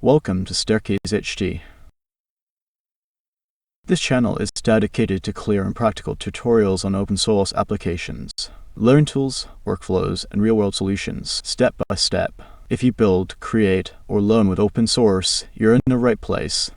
Welcome to Staircase HD. This channel is dedicated to clear and practical tutorials on open source applications. Learn tools, workflows, and real-world solutions, step by step. If you build, create, or learn with open source, you're in the right place.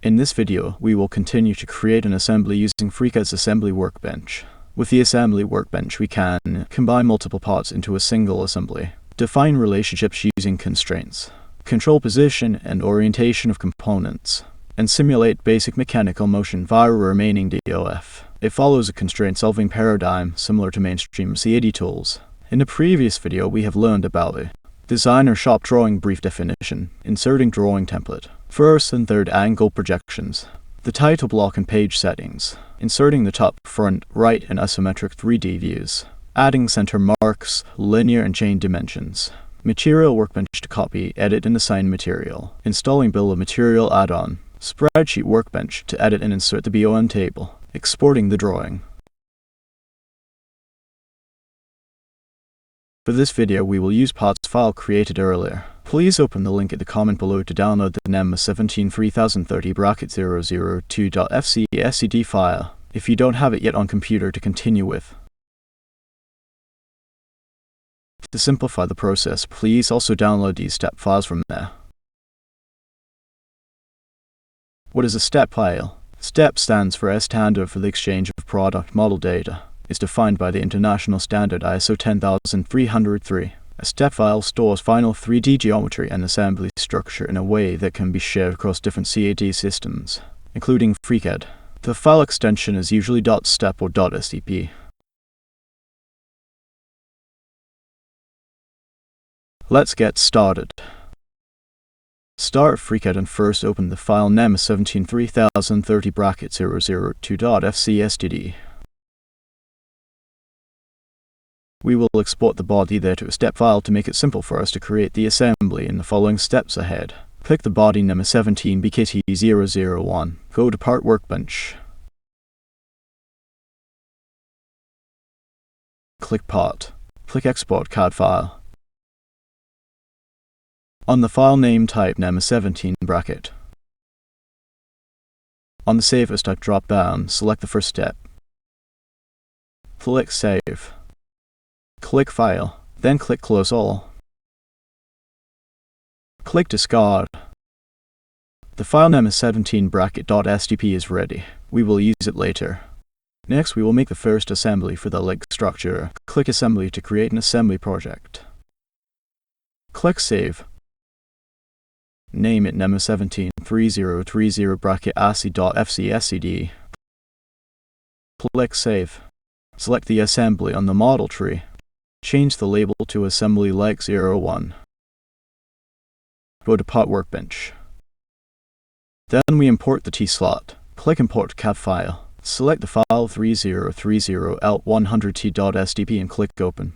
In this video, we will continue to create an assembly using FreeCAD's Assembly Workbench. With the Assembly Workbench, we can combine multiple parts into a single assembly, define relationships using constraints, control position and orientation of components, and simulate basic mechanical motion via remaining DOF. It follows a constraint-solving paradigm similar to mainstream CAD tools. In the previous video, we have learned about it. Designer shop drawing brief definition, inserting drawing template, first and third angle projections, the title block and page settings, inserting the top, front, right, and isometric 3D views, adding center marks, linear and chain dimensions, material workbench to copy, edit, and assign material, installing bill of material add-on, spreadsheet workbench to edit and insert the BOM table, exporting the drawing. For this video, we will use parts file created earlier. Please open the link in the comment below to download the NEM 17 3030.002.fcscd file if you don't have it yet on computer to continue with. To simplify the process, please also download these step files from there. What is a step file? STEP stands for Standard for the Exchange of Product Model Data. It's defined by the international standard ISO 10303. A step file stores final 3D geometry and assembly structure in a way that can be shared across different CAD systems, including FreeCAD. The file extension is usually .step or .stp. Let's get started. Start FreeCAD and first open the file NEM 17 3030.002.fcscd. We will export the body there to a step file to make it simple for us to create the assembly in the following steps ahead. Click the body NEM 17 BKT001. Go to Part Workbench. Click Part. Click Export CAD file. On the file name type NEM 17 bracket. On the Save as Type drop-down, select the first step. Click Save. Click File, then click Close All. Click Discard. The file NEM 17 bracket.stp is ready. We will use it later. Next, we will make the first assembly for the leg structure. Click Assembly to create an assembly project. Click Save. Name it NEM 17 3030 bracket ASCII.fcscd. Click Save. Select the assembly on the model tree. Change the label to Assembly Leg 01. Go to Part Workbench. Then we import the T-slot. Click Import CAD file. Select the file 3030L100T.stp and click Open.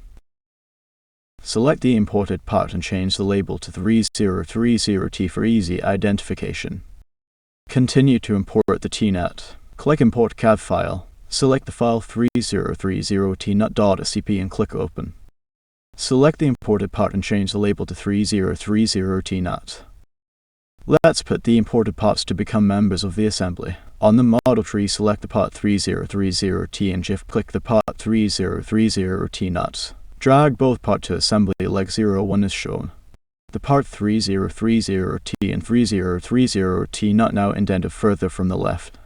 Select the imported part and change the label to 3030T for easy identification. Continue to import the TNet. Click Import CAD file. Select the file 3030T.stp and click Open. Select the imported part and change the label to 3030T.NET. Let's put the imported parts to become members of the assembly. On the model tree, select the part 3030T and shift-click the part 3030T.NET. Drag both parts to Assembly Leg 01 as shown. The part 3030T and 3030T.NET now indented further from the left,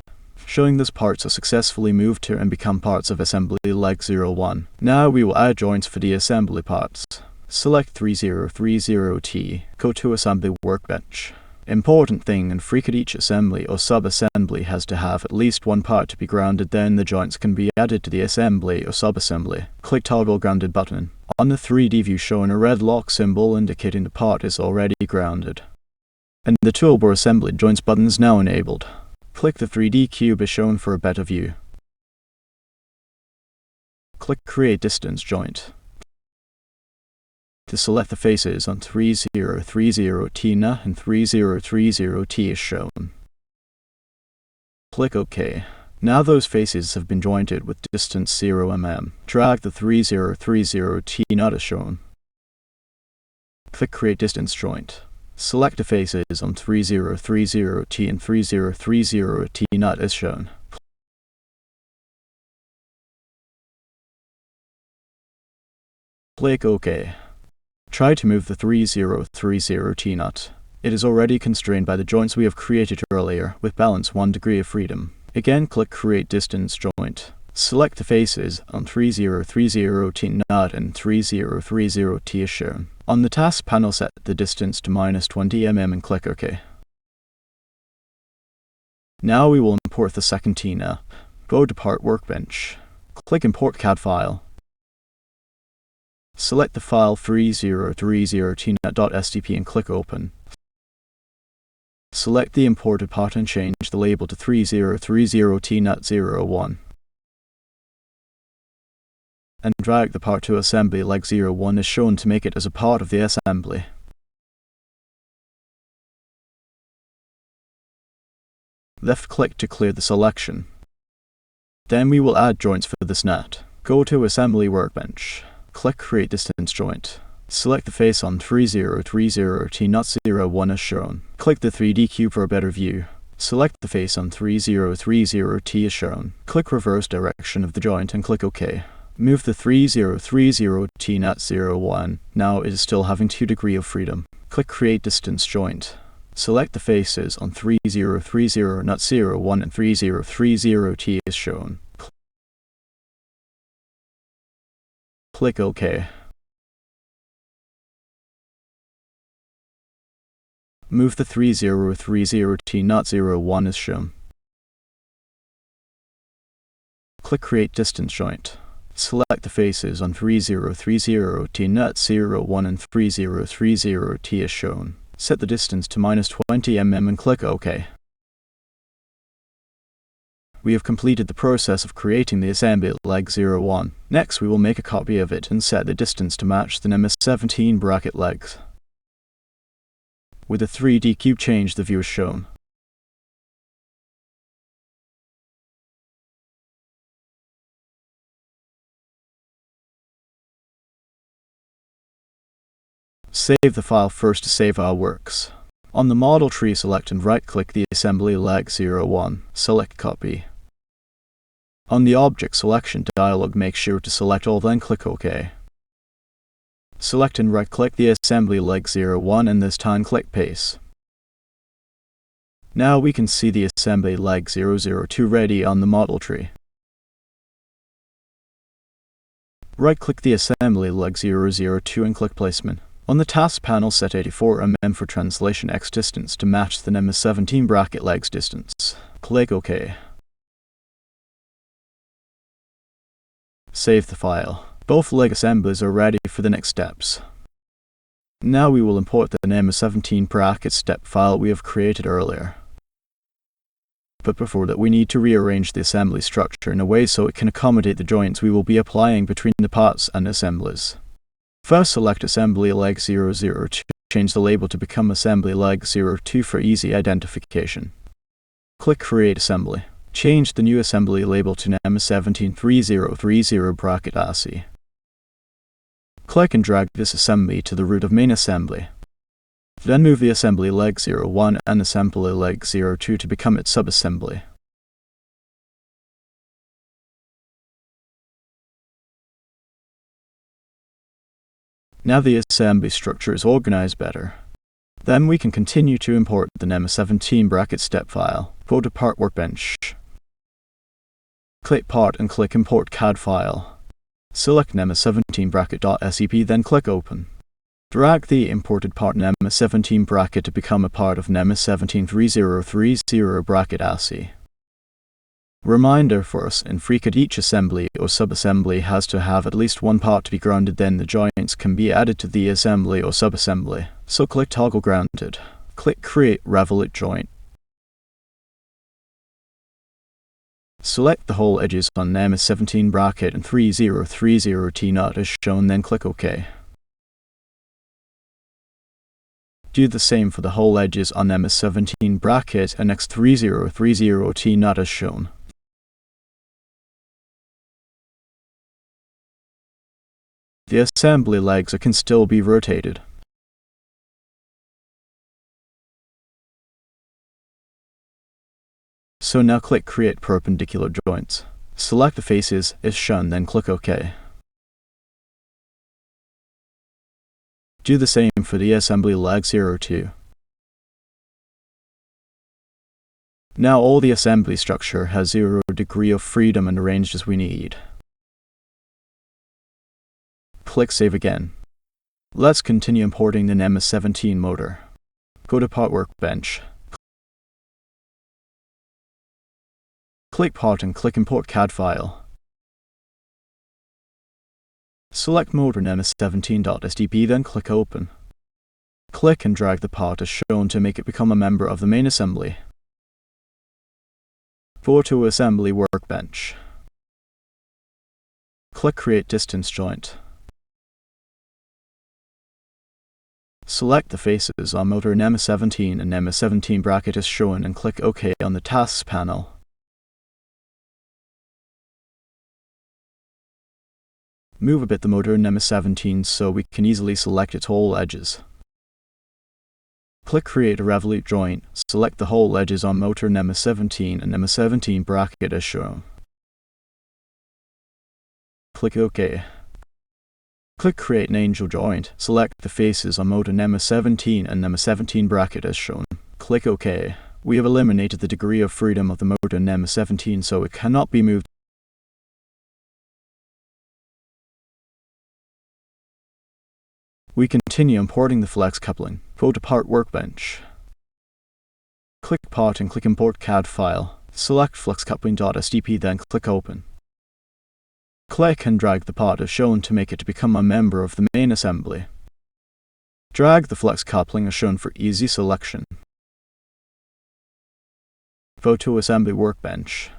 showing these parts are successfully moved to and become parts of Assembly Leg 01. Now we will add joints for the assembly parts. Select 3030T, go to Assembly Workbench. Important thing in FreeCAD, each assembly or sub-assembly has to have at least one part to be grounded, then the joints can be added to the assembly or sub-assembly. Click Toggle Grounded button. On the 3D view, shown a red lock symbol indicating the part is already grounded. And the toolbar assembly joints button is now enabled. Click the 3D cube as shown for a better view. Click Create Distance Joint. To select the faces on 3030T and 3030T as shown. Click OK. Now those faces have been jointed with distance 0 mm. Drag the 3030T as shown. Click Create Distance Joint. Select the faces on 3030T and 3030T nut as shown. Click OK. Try to move the 3030T nut. It is already constrained by the joints we have created earlier, with balance 1 degree of freedom. Again, click Create Distance Joint. Select the faces on 3030T nut and 3030T as shown. On the task panel, set the distance to -20 mm and click OK. Now we will import the second T nut. Go to Part Workbench. Click Import CAD File. Select the file 3030tnut.stp and click Open. Select the imported part and change the label to 3030tnut01. And drag the part to assembly leg 01 as shown to make it as a part of the assembly. Left click to clear the selection. Then we will add joints for this nut. Go to Assembly Workbench. Click Create Distance Joint. Select the face on 3030tnut01 as shown. Click the 3D cube for a better view. Select the face on 3030T as shown. Click Reverse Direction of the joint and click OK. Move the 3030tnut01. Now it is still having 2 degrees of freedom. Click Create Distance Joint. Select the faces on 3030nut01 and 3030T as shown. Click OK. Move the 3030tnut01 as shown. Click Create Distance Joint. Select the faces on 3030tnut01 and 3030T as shown. Set the distance to -20 mm and click OK. We have completed the process of creating the assembly leg 01. Next we will make a copy of it and set the distance to match the MS17 bracket legs. With the 3D cube, change the view as shown. Save the file first to save our works. On the model tree, select and right-click the assembly leg 01. Select Copy. On the Object Selection dialog, make sure to select all, then click OK. Select and right-click the assembly leg 01 and this time click Paste. Now we can see the assembly leg 002 ready on the model tree. Right-click the assembly leg 002 and click Placement. On the task panel, set 84 mm for translation X distance to match the MS17 bracket legs distance. Click OK. Save the file. Both leg assemblies are ready for the next steps. Now we will import the MS17 bracket step file we have created earlier. But before that, we need to rearrange the assembly structure in a way so it can accommodate the joints we will be applying between the parts and assemblies. First, select Assembly Leg 002. Change the label to become Assembly Leg 02 for easy identification. Click Create Assembly. Change the new assembly label to MS173030 bracket ASCII. Click and drag this assembly to the root of main assembly. Then move the assembly leg 01 and assembly leg 02 to become its subassembly. Now the assembly structure is organized better. Then we can continue to import the MS17 bracket step file. Go to Part Workbench. Click Part and click Import CAD File. Select MS17 bracket.sep, then click Open. Drag the imported part MS17 bracket to become a part of MS173030 bracket ASCII. Reminder for us, in FreeCAD each assembly or subassembly has to have at least one part to be grounded, then the joints can be added to the assembly or subassembly. So click Toggle Grounded. Click Create Revolute Joint. Select the whole edges on MS17 bracket and 3030T nut as shown, then click OK. Do the same for the whole edges on MS17 bracket and next 3030T nut as shown. The assembly legs can still be rotated. So now click Create Perpendicular Joints. Select the faces as shown, then click OK. Do the same for the assembly leg 02. Now all the assembly structure has 0 degree of freedom and arranged as we need. Click Save again. Let's continue importing the NEMA 17 motor. Go to Part Workbench. Click Part and click Import CAD file. Select motor NEMA 17.stp, then click Open. Click and drag the part as shown to make it become a member of the main assembly. Go to Assembly Workbench. Click Create Distance Joint. Select the faces on motor NEMA 17 and NEMA 17 bracket as shown and click OK on the Tasks panel. Move a bit the motor NEMA 17 so we can easily select its whole edges. Click Create a revolute joint. Select the whole edges on motor NEMA 17 and NEMA 17 bracket as shown. Click OK. Click Create an angel joint. Select the faces on motor NEMA 17 and NEMA 17 bracket as shown. Click OK. We have eliminated the degree of freedom of the motor NEMA 17 so it cannot be moved. We continue importing the flex coupling. Go to Part Workbench. Click Part and click Import CAD file. Select flexcoupling.stp, then click Open. Click and drag the part as shown to make it become a member of the main assembly. Drag the flex coupling as shown for easy selection. Go to Assembly Workbench.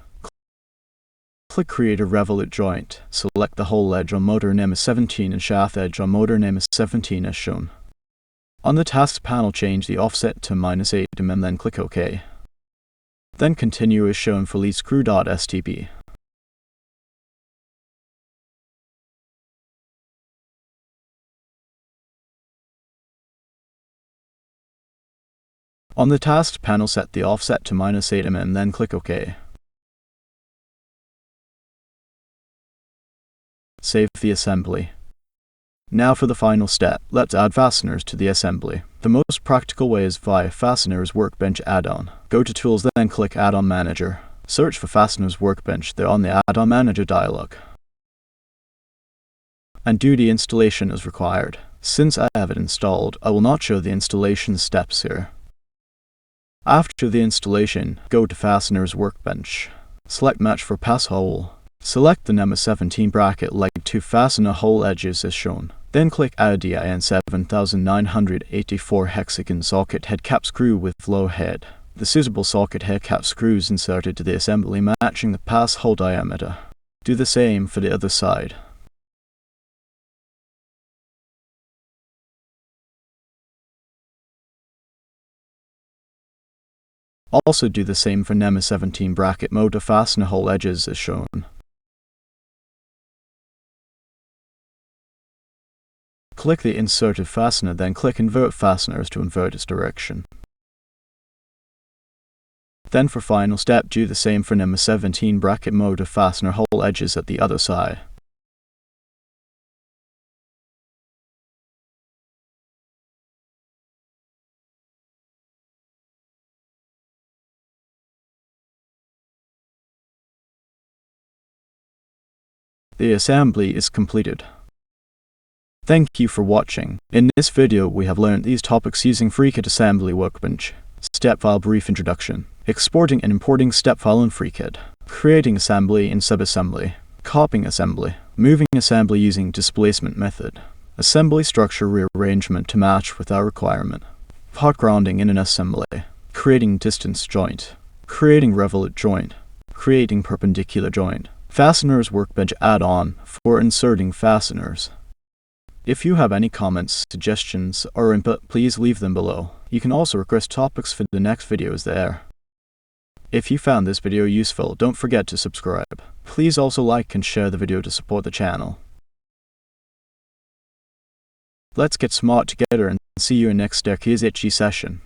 Click Create a revolute joint. Select the whole edge on motor NEMA 17 and shaft edge on motor NEMA 17 as shown. On the Tasks panel, change the offset to -8 mm, then click OK. Then continue as shown for lead screw.stp. On the Tasks panel, set the offset to -8 mm, then click OK. Save the assembly. Now for the final step, let's add fasteners to the assembly. The most practical way is via Fasteners Workbench add-on. Go to Tools, then click Add-on Manager. Search for Fasteners Workbench there on the Add-on Manager dialog. And do the installation as required. Since I have it installed, I will not show the installation steps here. After the installation, go to Fasteners Workbench. Select Match for Pass Hole. Select the NEMA 17 bracket leg to fasten a hole edges as shown. Then click Add DIN 7984 hexagon socket head cap screw with low head. The suitable socket head cap screws inserted to the assembly matching the pass hole diameter. Do the same for the other side. Also do the same for NEMA 17 bracket mode to fasten hole edges as shown. Click the inserted fastener, then click Invert Fasteners to invert its direction. Then for final step, do the same for NEMA 17 bracket mode to fastener hole edges at the other side. The assembly is completed. Thank you for watching. In this video we have learned these topics using FreeCAD Assembly Workbench. Step file brief introduction. Exporting and importing step file in FreeCAD. Creating assembly in subassembly. Copying assembly. Moving assembly using displacement method. Assembly structure rearrangement to match with our requirement. Part grounding in an assembly. Creating distance joint. Creating revolute joint. Creating perpendicular joint. Fasteners Workbench add-on for inserting fasteners. If you have any comments, suggestions, or input, please leave them below. You can also request topics for the next videos there. If you found this video useful, don't forget to subscribe. Please also like and share the video to support the channel. Let's get smart together and see you in next Staircase Itchy session.